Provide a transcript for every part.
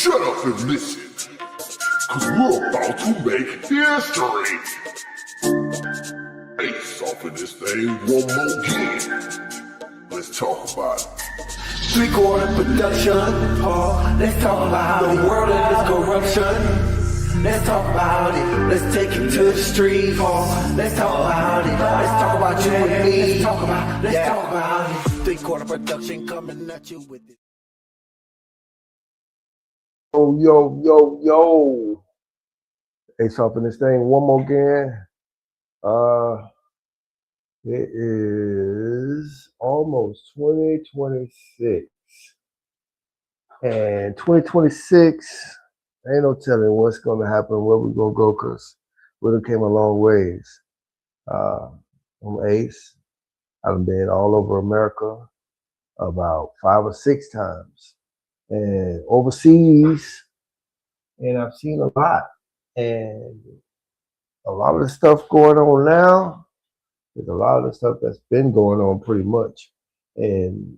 Shut up and listen, cause we're about to make history. Ace off of this thing one more again. Let's talk about it. 3/4 production. Oh, let's talk about the world and its corruption. Let's talk about it. Let's take it to the street. Oh, let's talk about it. Let's talk about you and me. Let's talk about it. 3/4 production coming at you with it. Yo. Ace off in this thing one more again. It is almost 2026. And 2026, ain't no telling what's gonna happen, where we're gonna go, cause we done came a long ways. I'm Ace. I've been all over America about 5 or 6 times. And overseas, and I've seen a lot. And a lot of the stuff going on now, there's a lot of the stuff that's been going on pretty much. And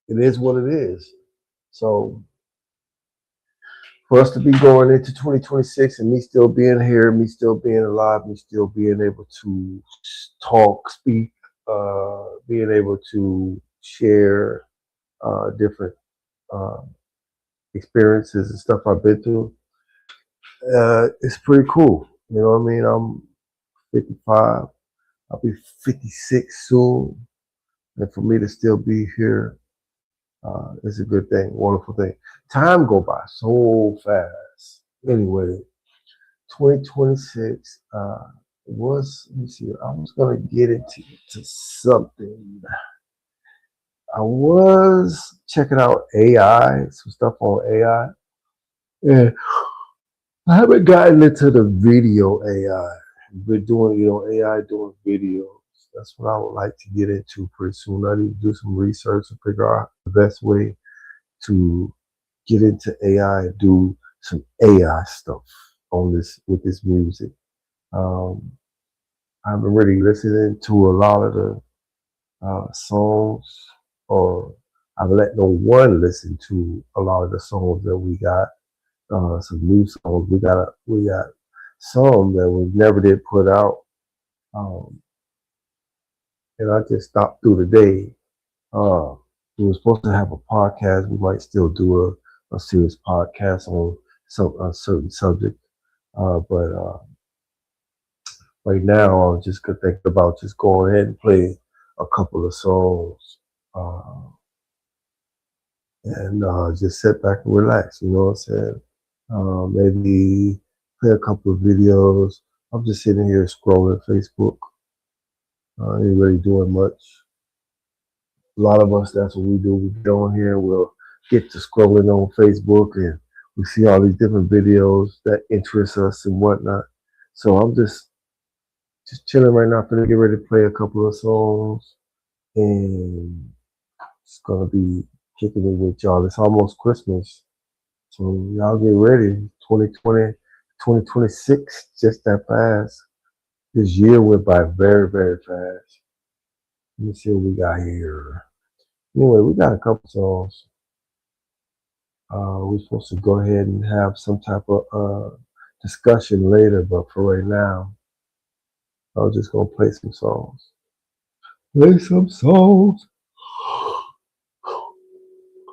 it is what it is. So for us to be going into 2026 and me still being here, me still being alive, me still being able to talk, speak, being able to share different experiences and stuff I've been through, it's pretty cool. You know what I mean? I'm 55. I'll be 56 soon. And for me to still be here is a good thing, wonderful thing. Time go by so fast. Anyway, 2026 was, let me see, I was going to get into something. I was checking out AI, some stuff on AI. And I haven't gotten into the video AI. We're doing, AI doing videos. That's what I would like to get into pretty soon. I need to do some research and figure out the best way to get into AI and do some AI stuff on this with this music. I've been really listening to a lot of the songs, or I've let no one listen to a lot of the songs that we got. Some new songs. We got some that we never did put out. And I just stopped through the day. We were supposed to have a podcast. We might still do a serious podcast on a certain subject. But right now, I was just thinking about just going ahead and play a couple of songs. And just sit back and relax, you know what I'm saying? Maybe play a couple of videos. I'm just sitting here scrolling Facebook. Ain't really doing much. A lot of us, that's what we do. We get on here, we'll get to scrolling on Facebook, and we see all these different videos that interest us and whatnot. So I'm just chilling right now. I'm gonna get ready to play a couple of songs, and it's gonna be kicking it with y'all. It's almost Christmas, so y'all get ready. 2020, 2026, just that fast. This year went by very, very fast. Let me see what we got here. Anyway, we got a couple songs. We're supposed to go ahead and have some type of discussion later, but for right now, I was just gonna play some songs. Play some songs.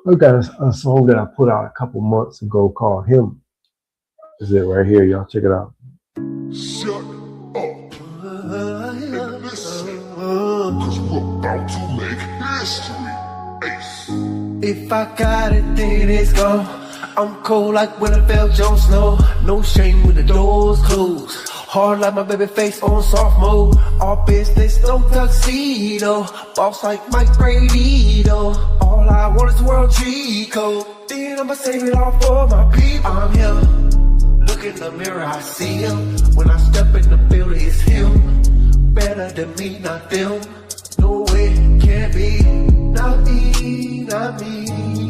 I got a song that I put out a couple months ago called Him. This is it right here, y'all. Check it out. Shut up and listen, cause we're about to make history. Ace. If I got it, then it's gone. I'm cold like when I felt Jon Snow. No shame when the doors closed. Hard like my baby face on soft mode. All business, no tuxedo. Boss like Mike Brady, though. All I want is the world cheat code. Then I'ma save it all for my people. I'm here. Look in the mirror, I see him. When I step in the building, it's him. Better than me, not them. No way, can't be. Not me, not me.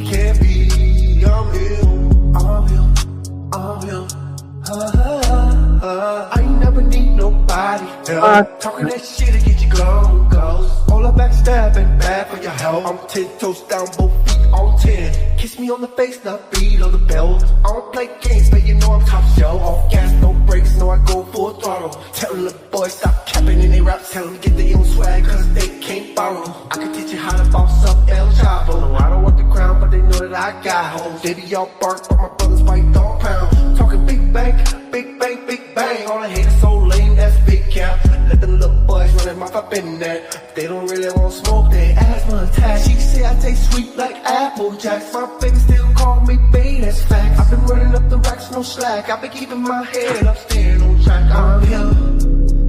Can't be. I'm him. I'm him. I'm him. I ain't never need nobody. Talking that shit to get you gone, go. All a backstabbing, bad for your health. I'm 10 toes down, both feet on 10. Kiss me on the face, not below the belt. I don't play games, but you know I'm top shelf. Off gas, no brakes, no I go full throttle. Tell the boys stop capping in they raps, tell them get their own swag, cause they can't borrow. I can teach you how to boss up El Chapo. No, I don't want the crown, but they know that I got hoes. They be all bark, but my brothers fight dog pound. Talking big bang, big bang, big bang. All I hate is so lame, that's big cap. Let them little boys run their mouth up in there. If they don't really want smoke, they asthma attack. She say I taste sweet like Apple Jacks. My baby still call me bae, that's facts. I've been running up the racks, no slack. I've been keeping my head up, staying on track. I'm him.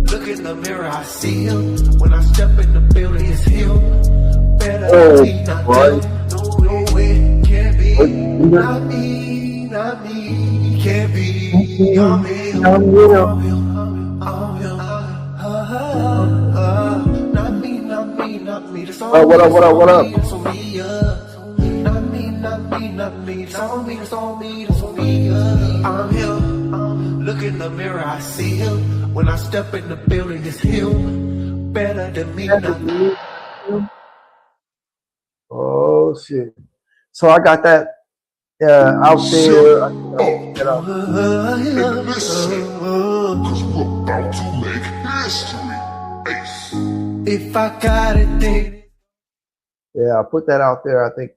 Look in the mirror, I see him. When I step in the building, it's him. Better be not them. No way, can't be. Not me, not me. Can't be. I'm him. I'm him. Not me, not me, not me. That's all What up? That's on me, Not me, not me, not me. That's all me, that's all me, that's on me, I'm him. Look in the mirror, I see him. When I step in the building, it's him. Better than me, not me. Oh shit! So I got that out there. And listen, cause we're about to make history. Ace. If I got it, then Yeah, I put that out there. I think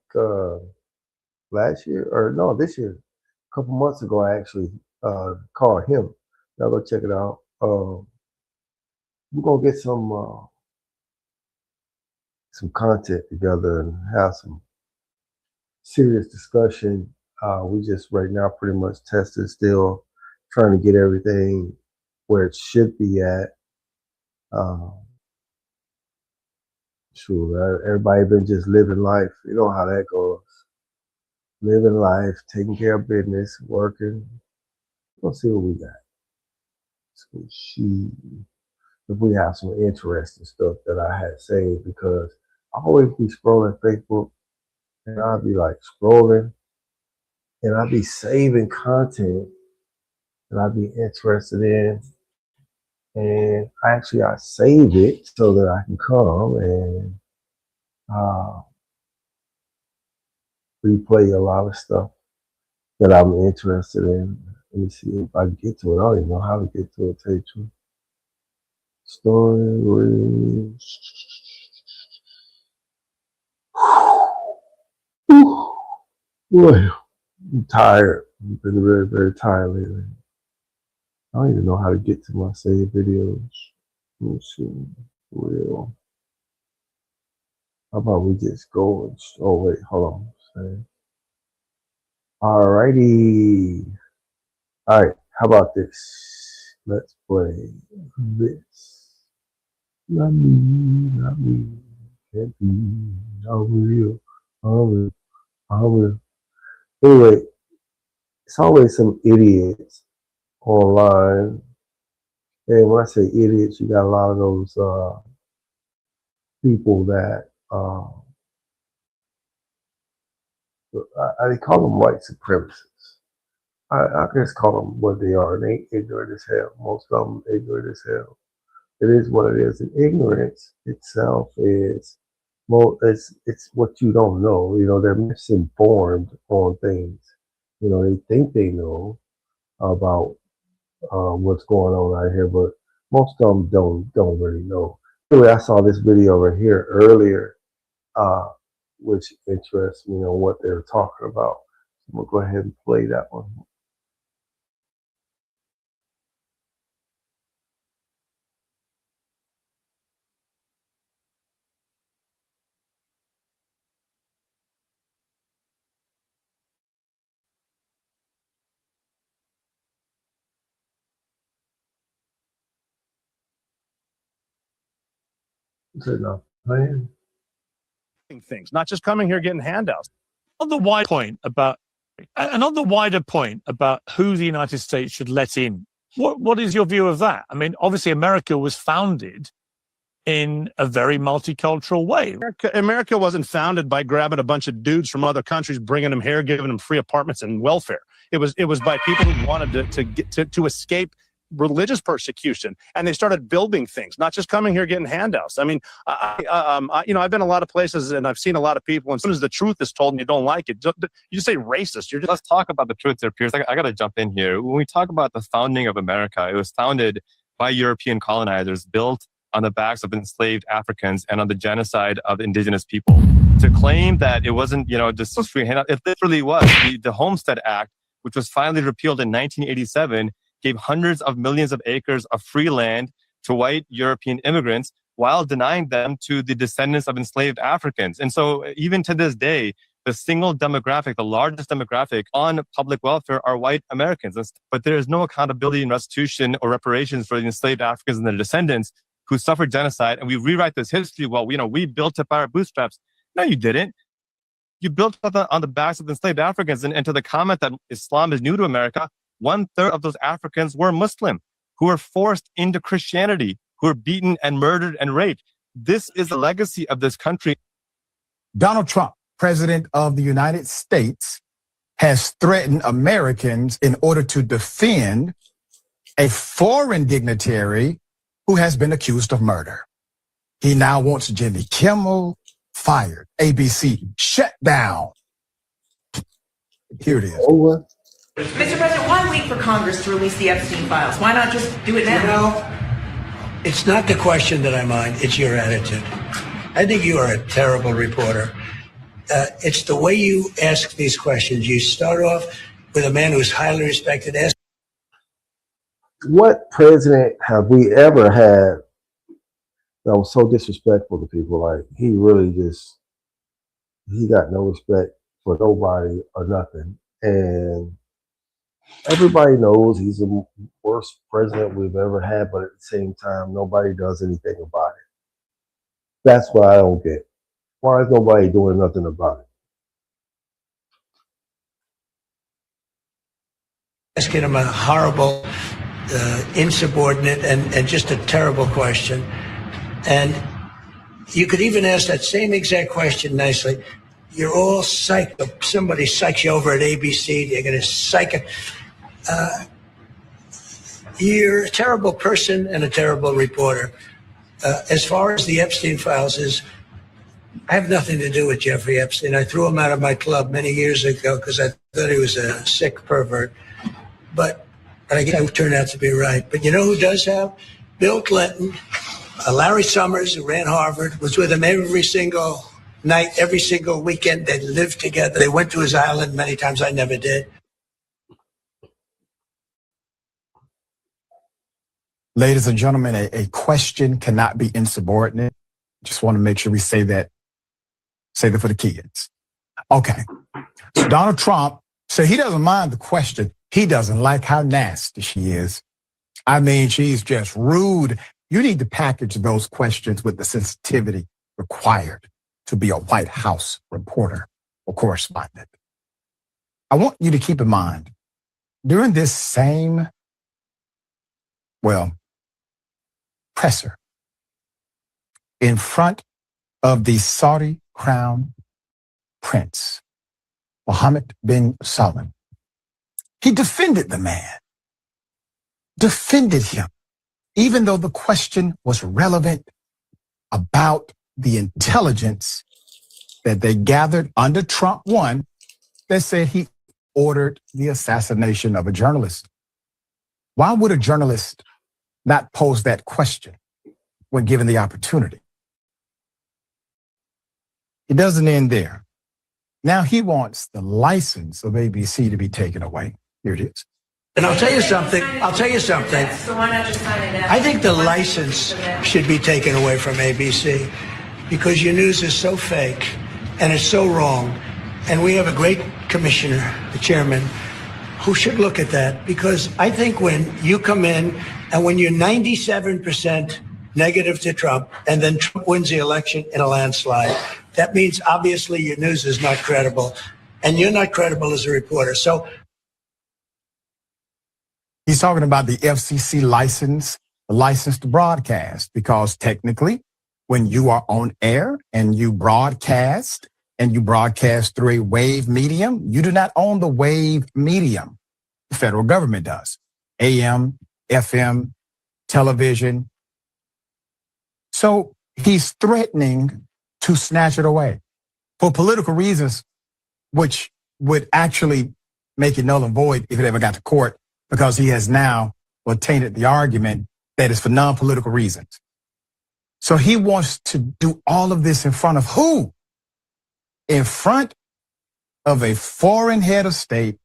last year or no, this year, a couple months ago. I actually called him. Now go check it out. We're gonna get some content together and have some serious discussion. We just right now pretty much testing, still trying to get everything where it should be at. Sure, everybody been just living life. You know how that goes. Living life, taking care of business, working. Let's see what we got. So if we have some interesting stuff that I had saved, because I always be scrolling Facebook and I'll be like scrolling and I'll be saving content that I'd be interested in. And I save it so that I can come and replay a lot of stuff that I'm interested in. Let me see if I can get to it. I don't even know how to get to it, tell you the truth. Story. Boy, I'm tired. I've been very, very tired lately. I don't even know how to get to my saved videos. Let me see. Real. How about we just go and oh wait, hold on. Alrighty. Alright, how about this? Let's play this. Not me, can't be. I will. Anyway, it's always some idiots online. And when I say idiots, you got a lot of those people that I call them white supremacists. I just call them what they are. They ignorant as hell. Most of them ignorant as hell. It is what it is. And ignorance itself is, well, it's what you don't know. You know, they're misinformed on things. You know, they think they know about what's going on out here, but most of them don't really know. Anyway, I saw this video right here earlier, which interests me on what they're talking about. I'm gonna go ahead and play that one. Is it not playing? Things, not just coming here getting handouts. On the wider point about who the United States should let in, what is your view of that? I mean, obviously, America was founded in a very multicultural way. America wasn't founded by grabbing a bunch of dudes from other countries, bringing them here, giving them free apartments and welfare. It was by people who wanted to escape religious persecution, and they started building things, not just coming here getting handouts. I mean, I've been a lot of places and I've seen a lot of people, and as soon as the truth is told and you don't like it, you just say racist. Let's talk about the truth there, Piers. I got to jump in here. When we talk about the founding of America, it was founded by European colonizers, built on the backs of enslaved Africans and on the genocide of indigenous people. To claim that it wasn't, just free handout, it literally was. The Homestead Act, which was finally repealed in 1987, gave hundreds of millions of acres of free land to white European immigrants while denying them to the descendants of enslaved Africans. And so even to this day, the single demographic, the largest demographic on public welfare are white Americans. But there is no accountability and restitution or reparations for the enslaved Africans and their descendants who suffered genocide. And we rewrite this history. Well, we built it by our bootstraps. No, you didn't. You built it on the backs of enslaved Africans. And to the comment that Islam is new to America, 1/3 of those Africans were Muslim, who were forced into Christianity, who were beaten and murdered and raped. This is the legacy of this country. Donald Trump, President of the United States, has threatened Americans in order to defend a foreign dignitary who has been accused of murder. He now wants Jimmy Kimmel fired, ABC shut down. Here it is. Over. Mr. President, why wait for Congress to release the Epstein files? Why not just do it now? It's not the question that I mind, it's your attitude. I think you are a terrible reporter. It's the way you ask these questions. You start off with a man who's highly respected. What president have we ever had that was so disrespectful to people? Like, he really he got no respect for nobody or nothing. And everybody knows he's the worst president we've ever had, but at the same time, nobody does anything about it. That's what I don't get. Why is nobody doing nothing about it? Asking him a horrible, insubordinate, and just a terrible question. And you could even ask that same exact question nicely. You're all psyched. Somebody psychs you over at ABC. They're going to psych it. You're a terrible person and a terrible reporter. As far as the Epstein files is, I have nothing to do with Jeffrey Epstein. I threw him out of my club many years ago because I thought he was a sick pervert. But I guess I turned out to be right. But you know who does have? Bill Clinton, Larry Summers, who ran Harvard, was with him every single night, every single weekend. They lived together. They went to his island many times. I never did. Ladies and gentlemen, a question cannot be insubordinate. Just want to make sure we say that for the kids. Okay. So Donald Trump said he doesn't mind the question. He doesn't like how nasty she is. I mean, she's just rude. You need to package those questions with the sensitivity required to be a White House reporter or correspondent. I want you to keep in mind, during this same, presser in front of the Saudi crown prince, Mohammed bin Salman, he defended the man, defended him, even though the question was relevant about the intelligence that they gathered under Trump 1 that said he ordered the assassination of a journalist. Why would a journalist not pose that question when given the opportunity? It doesn't end there. Now he wants the license of ABC to be taken away. Here it is. And I'll tell you something. So why not just sign it now? I think the license should be taken away from ABC because your news is so fake and it's so wrong. And we have a great commissioner, the chairman, who should look at that, because I think when you come in and when you're 97% negative to Trump and then Trump wins the election in a landslide, that means obviously your news is not credible and you're not credible as a reporter. So he's talking about the FCC license, the license to broadcast, because technically when you are on air and you broadcast through a wave medium, you do not own the wave medium. The federal government does. AM, FM, television. So he's threatening to snatch it away for political reasons, which would actually make it null and void if it ever got to court, because he has now tainted the argument that it's for non-political reasons. So he wants to do all of this in front of who? In front of a foreign head of state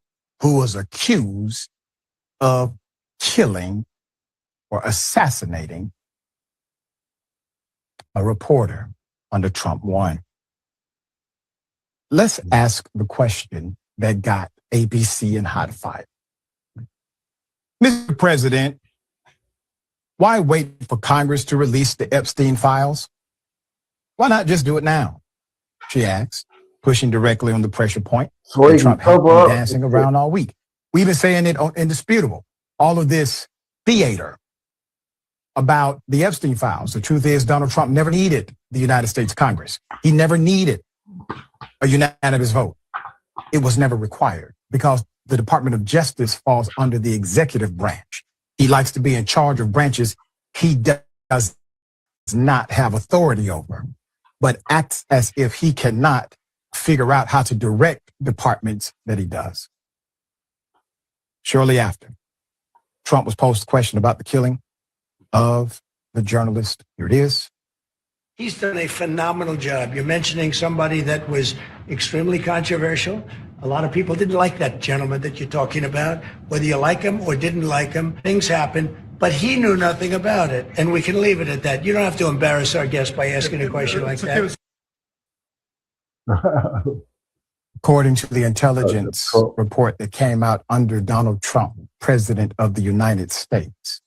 who was accused of killing or assassinating a reporter under Trump 1. Let's ask the question that got ABC in hot fire. Mr. President, why wait for Congress to release the Epstein files? Why not just do it now? She asked, pushing directly on the pressure point. So he Trump can had cover been up. dancing around all week. We've been saying it indisputable. All of this theater about the Epstein files. The truth is, Donald Trump never needed the United States Congress. He never needed a unanimous vote. It was never required because the Department of Justice falls under the executive branch. He likes to be in charge of branches he does not have authority over, but acts as if he cannot figure out how to direct departments that he does. Shortly after, Trump was posed a question about the killing of the journalist. Here it is. He's done a phenomenal job. You're mentioning somebody that was extremely controversial. A lot of people didn't like that gentleman that you're talking about. Whether you like him or didn't like him, things happen, but he knew nothing about it. And we can leave it at that. You don't have to embarrass our guest by asking a question like that. According to the intelligence report that came out under Donald Trump, President of the United States,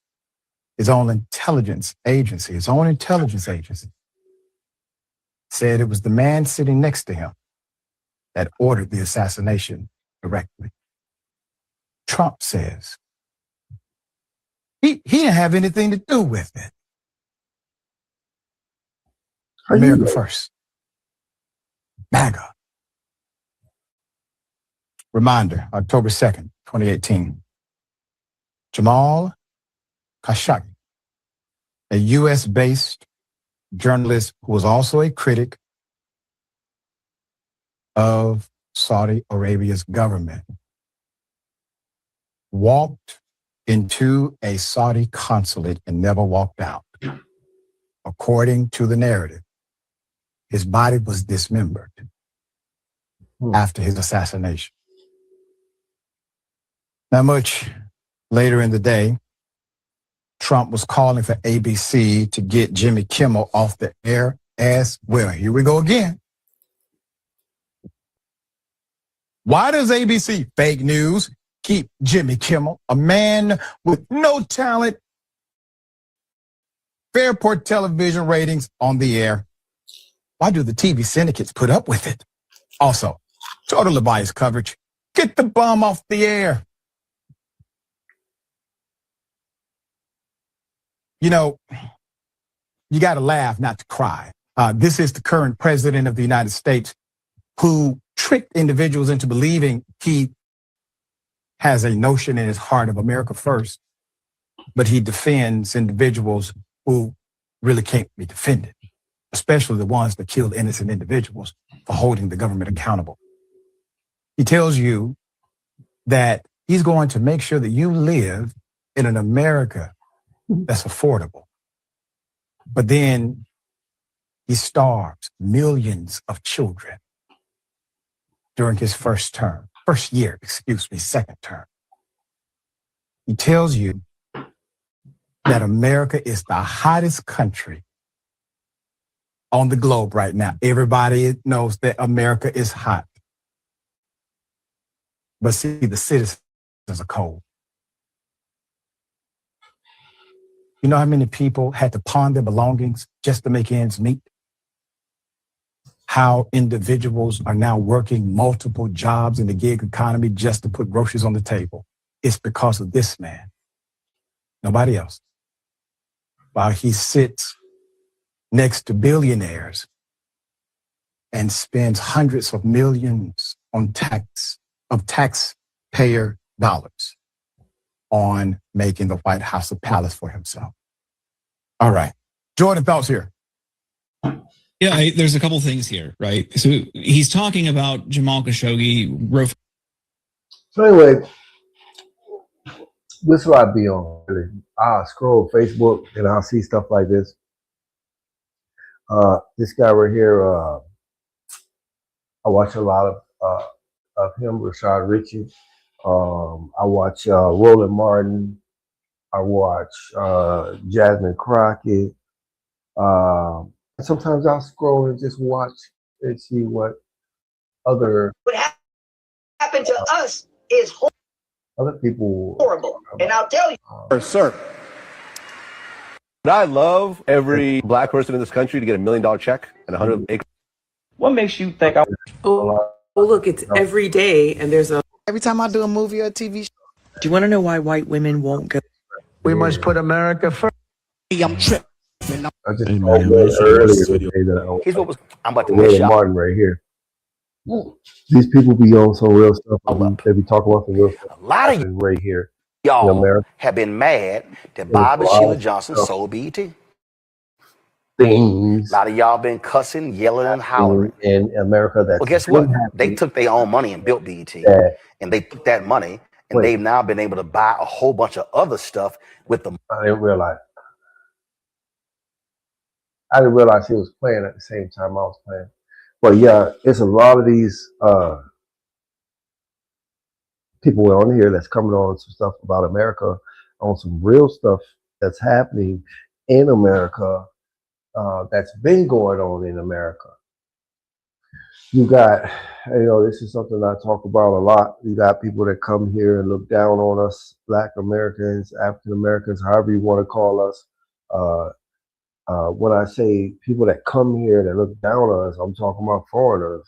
his own intelligence agency said it was the man sitting next to him that ordered the assassination directly. Trump says he didn't have anything to do with it. America first. MAGA. Reminder, October 2nd, 2018. Jamal Khashoggi, a U.S.-based journalist who was also a critic of Saudi Arabia's government, walked into a Saudi consulate and never walked out. According to the narrative, his body was dismembered after his assassination. Not much later in the day, Trump was calling for ABC to get Jimmy Kimmel off the air as well. Here we go again. Why does ABC, fake news, keep Jimmy Kimmel, a man with no talent, Fairport television ratings, on the air? Why do the TV syndicates put up with it? Also, totally biased coverage. Get the bum off the air. You know, you got to laugh, not to cry. This is the current president of the United States who tricked individuals into believing he has a notion in his heart of America first, but he defends individuals who really can't be defended, especially the ones that killed innocent individuals, for holding the government accountable. He tells you that he's going to make sure that you live in an America that's affordable. But then he starves millions of children during his second term. He tells you that America is the hottest country on the globe right now. Everybody knows that America is hot. But see, the citizens are cold. You know how many people had to pawn their belongings just to make ends meet? How individuals are now working multiple jobs in the gig economy just to put groceries on the table. It's because of this man. Nobody else. While he sits next to billionaires and spends hundreds of millions on taxpayer dollars. on making the White House a palace for himself. All right. Jordan Phelps here. Yeah, there's a couple things here, right? So he's talking about Jamal Khashoggi. So anyway, this is what I be on. Really. I'll scroll Facebook and I'll see stuff like this. This guy right here, I watch a lot of him, Rashad Ritchie. I watch Roland Martin. I watch Jasmine Crockett. Sometimes I'll scroll and just watch and see what other What happened to us is other people horrible. And I'll tell you. Sir, would I love every black person in this country to get $1 million check and 100 acres? What makes you think Oh, look, it's every day and there's a... Every time I do a movie or a TV show. Do you want to know why white women won't go? We must put America first. I'm tripping. I just earlier today that Here's what was I'm about to Roland miss y'all. Martin right here. These people be on some real stuff. They be talking about some real stuff. A lot of right here. y'all America. have been mad that Bob and Sheila Johnson sold BET. Things A lot of y'all been cussing, yelling, and hollering. in America that Well, guess what? They took their own money and built BET, and they took that money and they've now been able to buy a whole bunch of other stuff with the. I didn't realize. I didn't realize he was playing at the same time I was playing. But yeah, it's a lot of these people on here that's coming on some stuff about America, on some real stuff that's happening in America, that's been going on in America. You got, this is something I talk about a lot. You got people that come here and look down on us, Black Americans, African Americans, however you want to call us. When I say people that come here that look down on us, I'm talking about foreigners.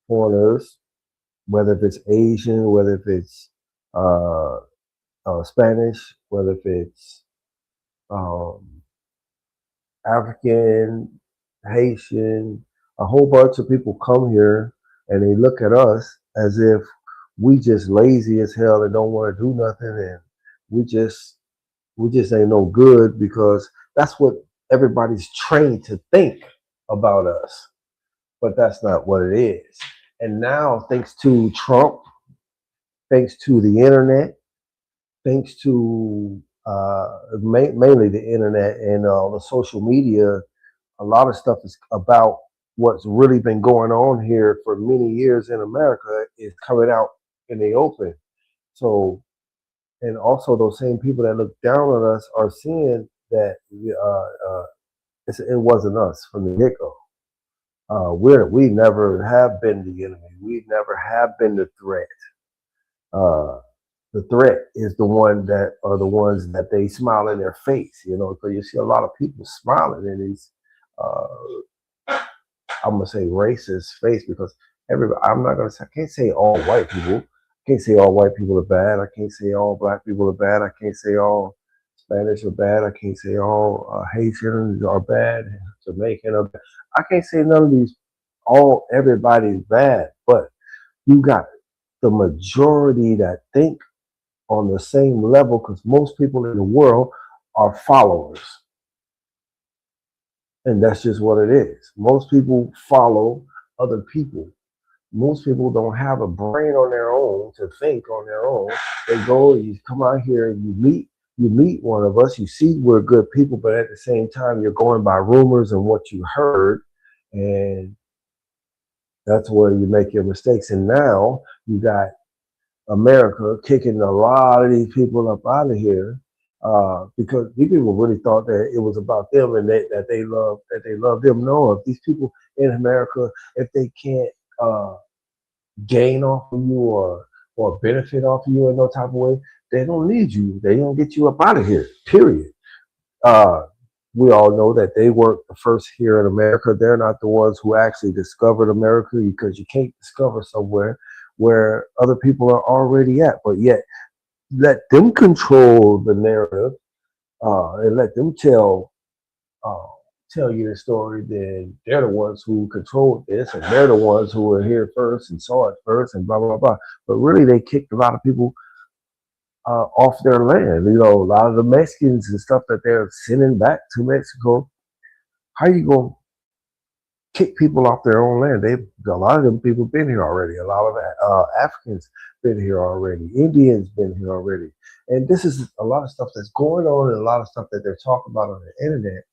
Foreigners, whether if it's Asian, whether if it's Spanish, whether if it's African, Haitian, a whole bunch of people come here and they look at us as if we just lazy as hell and don't want to do nothing, and we just ain't no good, because that's what everybody's trained to think about us. But that's not what it is. And now, thanks to Trump, thanks to the internet, thanks to mainly the internet and the social media, a lot of stuff is about what's really been going on here for many years in America is coming out in the open. So, and also those same people that look down on us are seeing that it wasn't us from the get-go. We never have been the enemy. We never have been the threat. The threat is the ones that they smile in their face, because you see a lot of people smiling in these, I'm gonna say racist face, because I can't say all white people. I can't say all white people are bad. I can't say all black people are bad. I can't say all Spanish are bad. I can't say all Haitians are bad. Jamaican are bad. I can't say none of these. Everybody's bad, but you got the majority that think on the same level, because most people in the world are followers. And that's just what it is. Most people follow other people. Most people don't have a brain on their own to think on their own. They go, you come out here and you meet one of us, you see we're good people, but at the same time, you're going by rumors and what you heard. And that's where you make your mistakes. And now you got America kicking a lot of these people up out of here, because these people really thought that it was about them and that they love them. No, if these people in America, if they can't gain off of you or benefit off of you in no type of way, they don't need you. They don't get you up out of here, period. We all know that they weren't the first here in America. They're not the ones who actually discovered America, because you can't discover somewhere where other people are already at. But yet, let them control the narrative and let them tell you the story. Then they're the ones who controlled this, and they're the ones who were here first and saw it first, and blah blah blah. But really, they kicked a lot of people off their land. You know, a lot of the Mexicans and stuff that they're sending back to Mexico. How you gonna kick people off their own land? A lot of them people been here already. A lot of Africans been here already. Indians been here already. And this is a lot of stuff that's going on, and a lot of stuff that they're talking about on the internet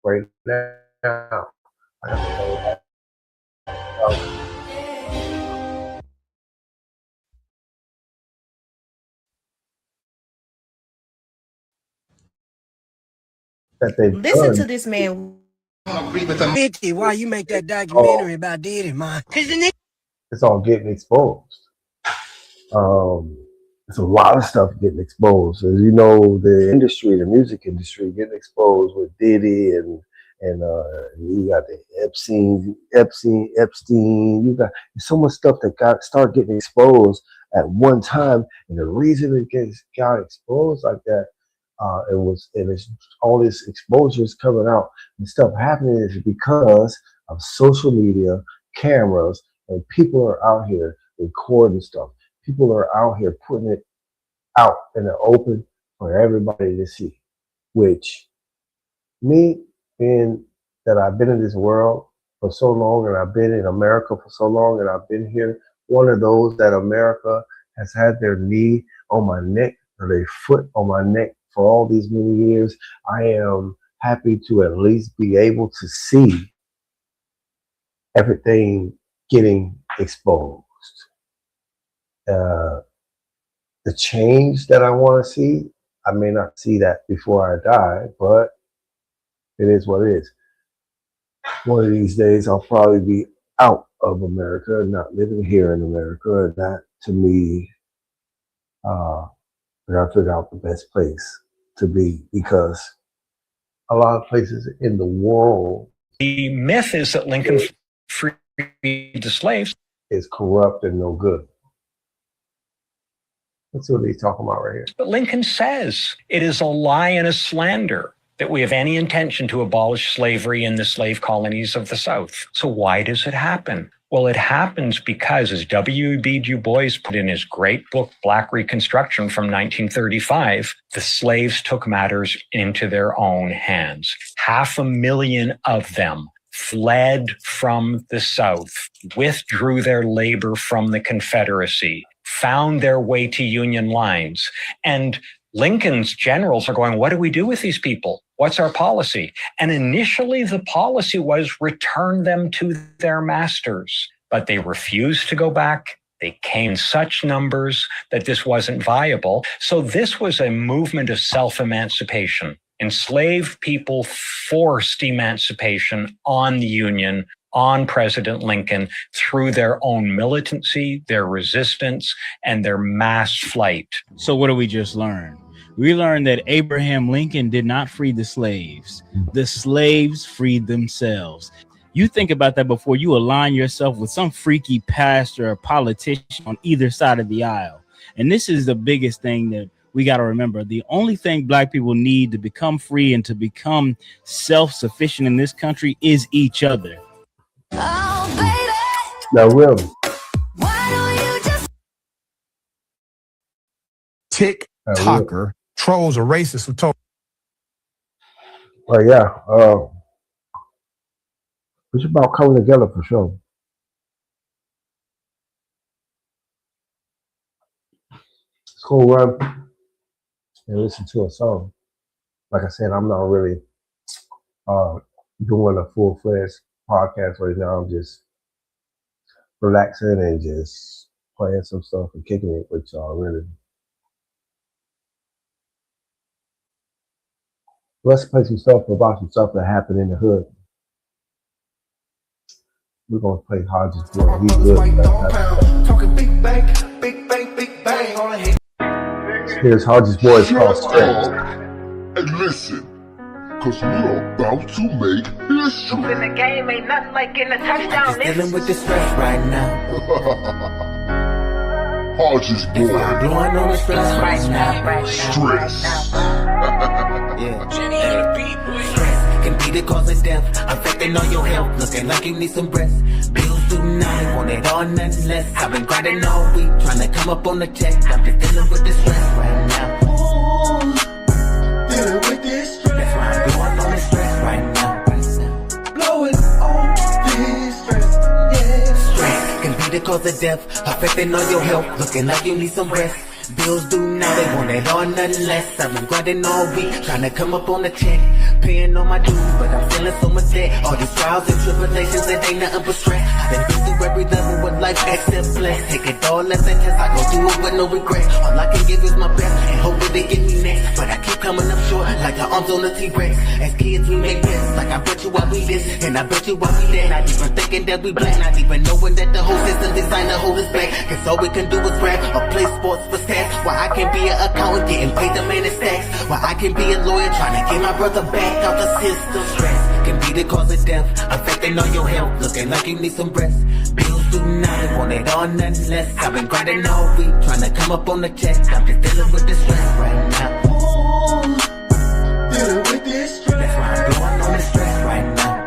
right now. That they've Listen done. to this man. Why you make that documentary about Diddy, man? It's all getting exposed. There's a lot of stuff getting exposed. As you know, the industry, the music industry, getting exposed with Diddy and you got the Epstein. You got so much stuff that start getting exposed at one time, and the reason it got exposed like that, it's all this exposure is coming out and stuff happening is because of social media, cameras, and people are out here recording stuff. People are out here putting it out in the open for everybody to see. Which me, being that I've been in this world for so long, and I've been in America for so long, and I've been here, one of those that America has had their knee on my neck or their foot on my neck for all these many years, I am happy to at least be able to see everything getting exposed. The change that I want to see, I may not see that before I die, but it is what it is. One of these days, I'll probably be out of America, not living here in America. And that, to me, I gotta figure out the best place to be, because a lot of places in the world, the myth is that Lincoln freed the slaves. Is corrupt and no good. That's what he's talking about right here. But Lincoln says it is a lie and a slander that we have any intention to abolish slavery in the slave colonies of the South. So why does it happen? Well, it happens because, as W.E.B. Du Bois put in his great book, Black Reconstruction from 1935, the slaves took matters into their own hands. 500,000 of them fled from the South, withdrew their labor from the Confederacy, found their way to Union lines. And Lincoln's generals are going, what do we do with these people? What's our policy? And initially the policy was return them to their masters, but they refused to go back. They came in such numbers that this wasn't viable. So this was a movement of self-emancipation. Enslaved people forced emancipation on the Union, on President Lincoln, through their own militancy, their resistance, and their mass flight. So what do we just learn? We learned that Abraham Lincoln did not free the slaves. The slaves freed themselves. You think about that before you align yourself with some freaky pastor or politician on either side of the aisle. And this is the biggest thing that we got to remember. The only thing Black people need to become free and to become self-sufficient in this country is each other. Now, Will, TikToker trolls a racist who told. Well, yeah, it's about coming together for sure. Let's go run and listen to a song. Like I said, I'm not really doing a full-fledged podcast right now. I'm just relaxing and just playing some stuff and kicking it with y'all, really. Let's play some stuff about some stuff that happened in the hood. We're gonna play Hodges Boy. He's good. Here's Hodges Boy. It's called Stretch. And listen, cause we're about to make history. In the game ain't nothing like getting a touchdown. Dealing with the stress right now. Hodges Boy. Blowing on the stress right now. Stress. Yeah. Jenny on the beat, boy. can be the cause of death, affecting all your health, looking like you need some rest. Bills due now, want it all, nothing less. I've been grinding all week, trying to come up on the check. I'm just dealing with the stress right now. Dealing with this stress. That's why I'm blowing on this stress right now. Blowing on this stress, yeah. Stress can be the cause of death, affecting all your health, looking like you need some rest. Bills due now, they want it all, nothing less. I've been grinding all week, trying to come up on the check. Paying all my dues, but I'm feeling so much debt. All these trials and tribulations, it ain't nothing but stress. I've been through every level with life except blessed. Take it all as a test, I go through it with no regrets. All I can give is my best, and hope that they get me next. But I keep coming up short, like the arms on the T-Rex. As kids, we make bets, like I bet you I be this, and I bet you I be that. Not even thinking that we black, not even knowing that the whole system designed to hold us back. Cause all we can do is rap, or play sports for stats. Why I can't be an accountant, getting paid the man in stacks. Why I can't be a lawyer, trying to get my brother back out the system. Stress can be the cause of death, affecting all your health, looking like you need some rest. Bills due now, they want it all, nothing less. I've been grinding all week, trying to come up on the check. I'm just dealing with the stress right now. Dealing with this stress. That's why I'm blowing on the stress right now.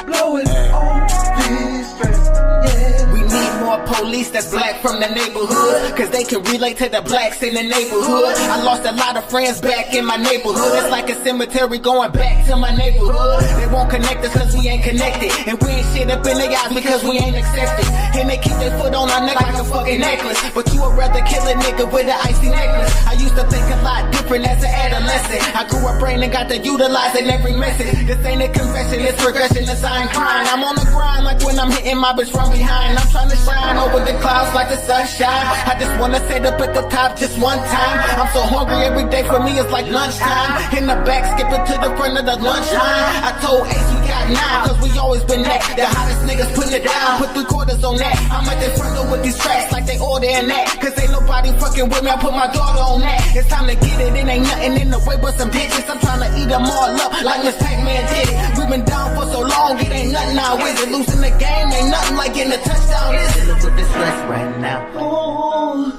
Blowing on this stress, yeah. We need more police that's black from the neighborhood, cause they can relate to the blacks in the neighborhood. I lost a lot of friends back in my neighborhood. It's like a cemetery going back to my neighborhood. They won't connect us cause we ain't connected, and we ain't shit up in their eyes because we ain't accepted. And they keep their foot on our neck like a fucking necklace, but you would rather kill a nigga with an icy necklace. I used to think a lot different as an adolescent. I grew up brain and got to utilizing every message. This ain't a confession, it's regression, it's I ain't crying. I'm on the grind like when I'm hitting my bitch from behind. I'm trying to shine over the clouds like the sunshine. I just wanna sit up at the top just one time. I'm so hungry every day, for me it's like lunchtime. In the back, skipping to the front of the lunch line. I told Ace we got 9, cause we always been that. The hottest niggas putting it down, put 3/4 on that. I'm at the front door with these tracks like they ordering that. Cause ain't nobody fucking with me, I put my daughter on that. It's time to get it, it ain't nothing in the way but some bitches. I'm trying to eat them all up like Miss Pac-Man did it. We've been down for so long, it ain't nothing now, is it? Losing the game ain't nothing like getting a touchdown, is it? Look at this stress right now. Ooh,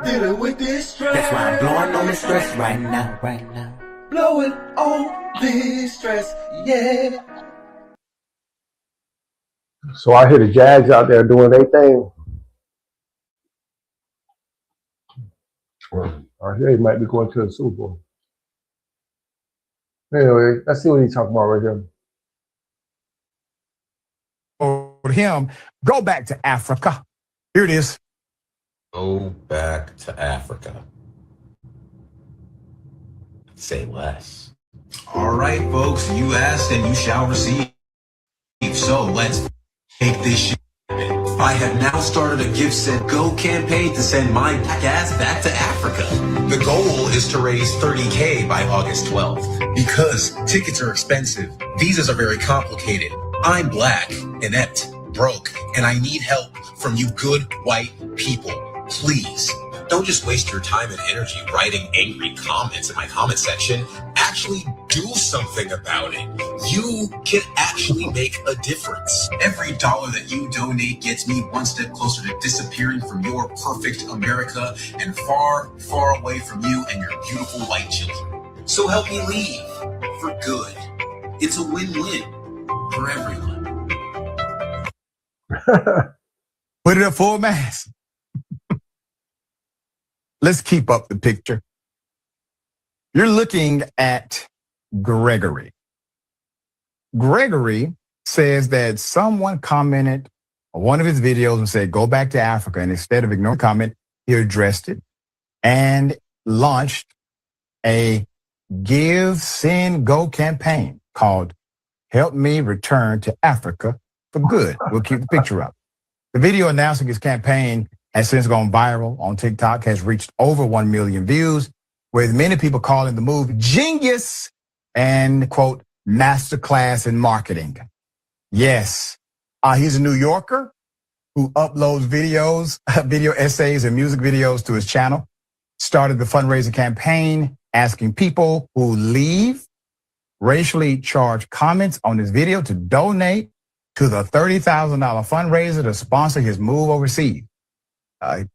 dealing with this stress. That's why I'm blowing on the stress right now, right now. Blowing on this stress, yeah. So I hear the Jags out there doing their thing. I hear he might be going to the Super Bowl. Anyway, let's see what he's talking about right here. For him, go back to Africa. Here it is. Go back to Africa. Say less. All right, folks, you asked and you shall receive. So let's take this shit. I have now started a Give Send Go campaign to send my black ass back to Africa. The goal is to raise $30K by August 12th. Because tickets are expensive, visas are very complicated. I'm black, inept, broke, and I need help from you good white people. Please, don't just waste your time and energy writing angry comments in my comment section. Actually do something about it. You can actually make a difference. Every dollar that you donate gets me one step closer to disappearing from your perfect America and far, far away from you and your beautiful white children. So help me leave for good. It's a win-win for everyone. Put it up full mass. Let's keep up the picture. You're looking at Gregory. Gregory says that someone commented on one of his videos and said, go back to Africa. And instead of ignoring the comment, he addressed it and launched a Give, Send, Go campaign called Help Me Return to Africa for Good. We'll keep the picture up. The video announcing his campaign has since gone viral on TikTok, has reached over 1 million views, with many people calling the move genius and, quote, masterclass in marketing. Yes, he's a New Yorker who uploads videos, video essays and music videos to his channel, started the fundraising campaign asking people who leave racially charged comments on his video to donate to the $30,000 fundraiser to sponsor his move overseas.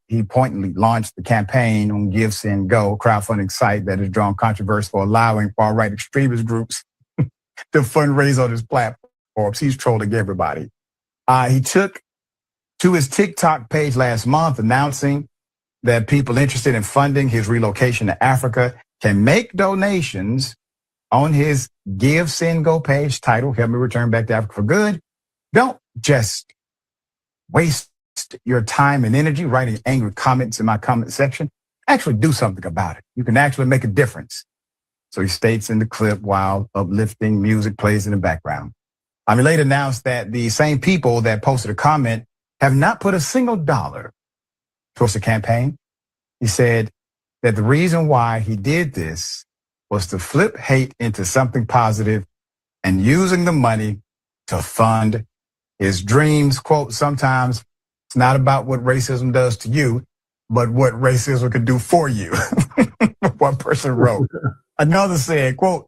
He pointedly launched the campaign on Give, Send, Go, crowdfunding site that has drawn controversy for allowing far-right extremist groups to fundraise on his platforms. He's trolling everybody. He took to his TikTok page last month announcing that people interested in funding his relocation to Africa can make donations on his Give, Send, Go page titled Help Me Return Back to Africa for Good. Don't just waste your time and energy writing angry comments in my comment section. Actually do something about it. You can actually make a difference. So he states in the clip while uplifting music plays in the background. He later announced that the same people that posted a comment have not put a single dollar towards the campaign. He said that the reason why he did this was to flip hate into something positive and using the money to fund his dreams. Quote, sometimes it's not about what racism does to you, but what racism could do for you. One person wrote. Another said, quote,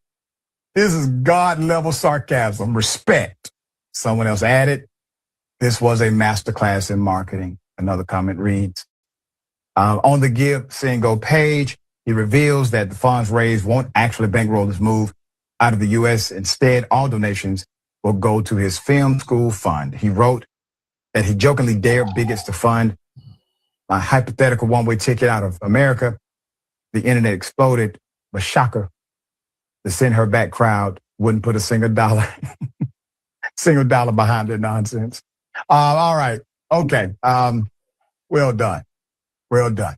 this is God-level sarcasm, respect. Someone else added, this was a masterclass in marketing. Another comment reads, on the Give, Send, Go page, he reveals that the funds raised won't actually bankroll this move out of the U.S. Instead, all donations will go to his film school fund. He wrote that he jokingly dared bigots to fund a hypothetical one-way ticket out of America. The internet exploded, but shocker, the Send Her Back crowd wouldn't put a single dollar behind their nonsense. All right. Okay. Well done. Well done.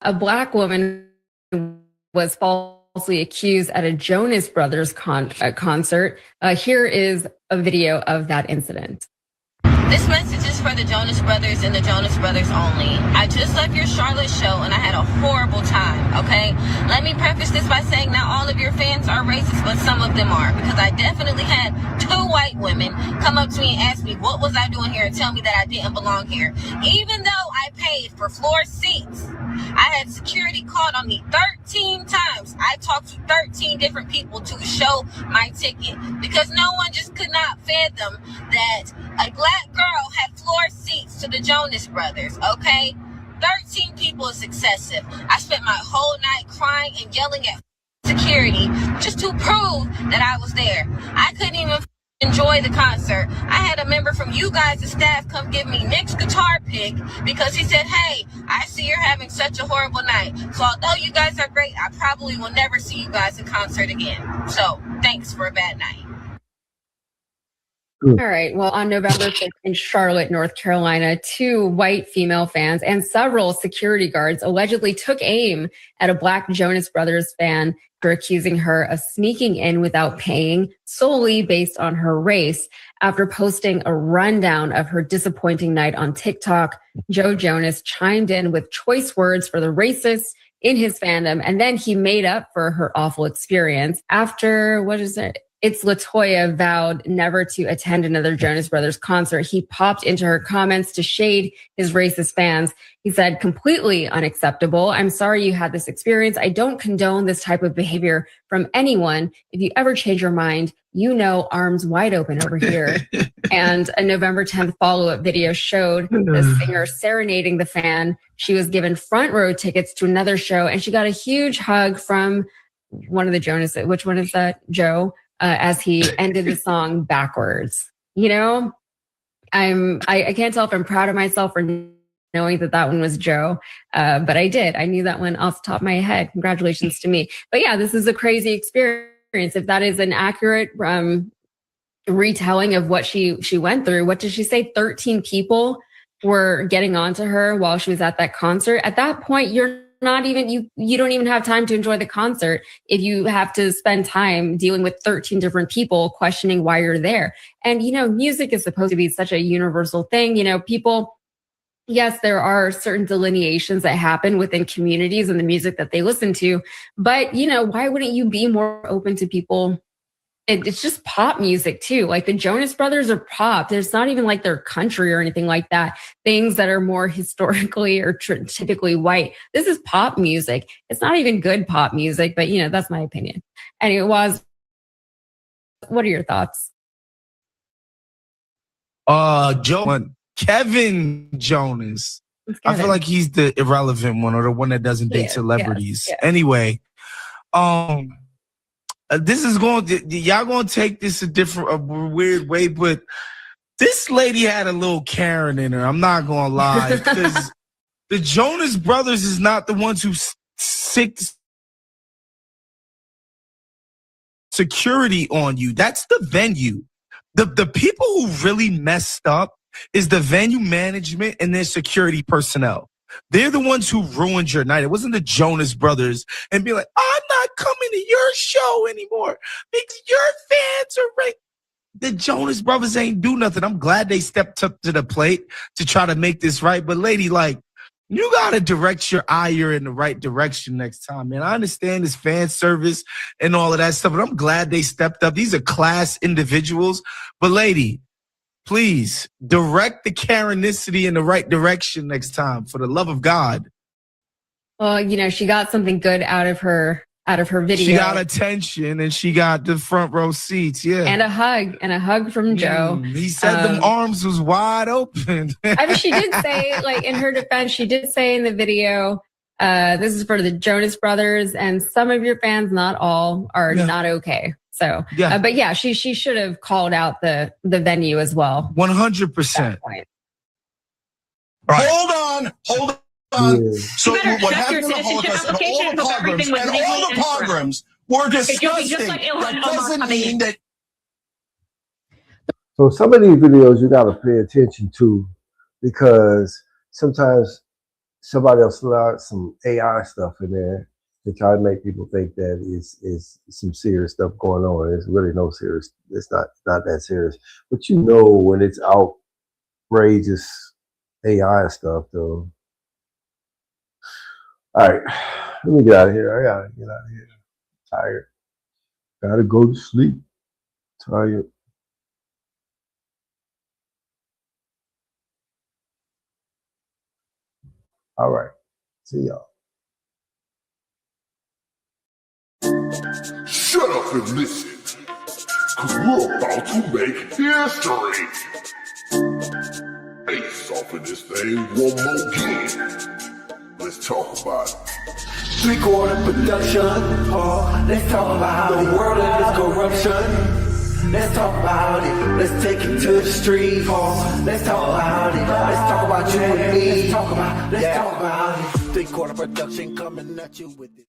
A Black woman was falsely accused at a Jonas Brothers concert. Here is a video of that incident. This message is for the Jonas Brothers and the Jonas Brothers only. I just left your Charlotte show and I had a horrible time, okay? Let me preface this by saying not all of your fans are racist, but some of them are. Because I definitely had 2 white women come up to me and ask me what was I doing here and tell me that I didn't belong here. Even though I paid for floor seats, I had security called on me 13 times. I talked to 13 different people to show my ticket because no one just could not fathom that a Black girl had floor seats to the Jonas Brothers, okay? 13 people is excessive. I spent my whole night crying and yelling at security just to prove that I was there. I couldn't even enjoy the concert. I had a member from you guys' staff come give me Nick's guitar pick because he said, hey, I see you're having such a horrible night. So although you guys are great, I probably will never see you guys in concert again. So thanks for a bad night. All right. Well, on November 5th in Charlotte, North Carolina, 2 white female fans and several security guards allegedly took aim at a Black Jonas Brothers fan for accusing her of sneaking in without paying solely based on her race. After posting a rundown of her disappointing night on TikTok, Joe Jonas chimed in with choice words for the racists in his fandom, and then he made up for her awful experience. After, It's LaToya vowed never to attend another Jonas Brothers concert. He popped into her comments to shade his racist fans. He said, completely unacceptable. I'm sorry you had this experience. I don't condone this type of behavior from anyone. If you ever change your mind, you know, arms wide open over here. And a November 10th follow-up video showed the singer serenading the fan. She was given front row tickets to another show, and she got a huge hug from one of the Jonas. Which one is that? Joe. As he ended the song backwards. You know, I can't tell if I'm proud of myself for knowing that one was Joe, but I did. I knew that one off the top of my head. Congratulations to me. But yeah, this is a crazy experience. If that is an accurate retelling of what she went through, what did she say? 13 people were getting onto her while she was at that concert. At that point, you're not even, you don't even have time to enjoy the concert if you have to spend time dealing with 13 different people questioning why you're there. And, you know, music is supposed to be such a universal thing. You know, people, yes, there are certain delineations that happen within communities and the music that they listen to, but, you know, why wouldn't you be more open to people? It's just pop music too. Like the Jonas Brothers are pop. There's not even like their country or anything like that. Things that are more historically or typically white. This is pop music. It's not even good pop music, but you know, that's my opinion. Anyway, what are your thoughts? Kevin Jonas. I feel like he's the irrelevant one or the one that doesn't date celebrities. Yeah. Anyway, this is y'all going to take this a weird way, but this lady had a little Karen in her. I'm not going to lie, because the Jonas Brothers is not the ones who sick security on you. That's the venue. The people who really messed up is the venue management and their security personnel. They're the ones who ruined your night. It wasn't the Jonas Brothers and be like, I'm not coming to your show anymore because your fans are right. The Jonas Brothers ain't do nothing. I'm glad they stepped up to the plate to try to make this right. But lady, like, you got to direct your ire in the right direction next time, man. I understand this fan service and all of that stuff, but I'm glad they stepped up. These are class individuals. But lady, please direct the Karenicity in the right direction next time, for the love of God. Well, you know, she got something good out of her video. She got attention and she got the front row seats, yeah. And a hug from Joe. He said them arms was wide open. I mean, she did say, like, in her defense, she did say in the video, this is for the Jonas Brothers, and some of your fans, not all, are not okay. So, but yeah, she should have called out the venue as well. 100%. Hold on. Yeah. So what happened in the Holocaust and all the pogroms were disgusting. That doesn't mean that. So some of these videos you got to pay attention to, because sometimes somebody will slide some AI stuff in there to try to make people think that is some serious stuff going on. It's really no serious. It's not that serious. But you know when it's outrageous AI stuff, though. All right, let me get out of here. I gotta get out of here. Tired. Gotta go to sleep. Tired. All right. See y'all. Shut up and listen, cause we're about to make history. Face off in this thing one more game. Let's talk about it. 3/4 production. Oh, let's talk about the world of this corruption. Let's talk about it. Let's take it to the street. Oh, let's talk about it. Let's talk about you and me. Let's talk about it. 3/4 production coming at you with it.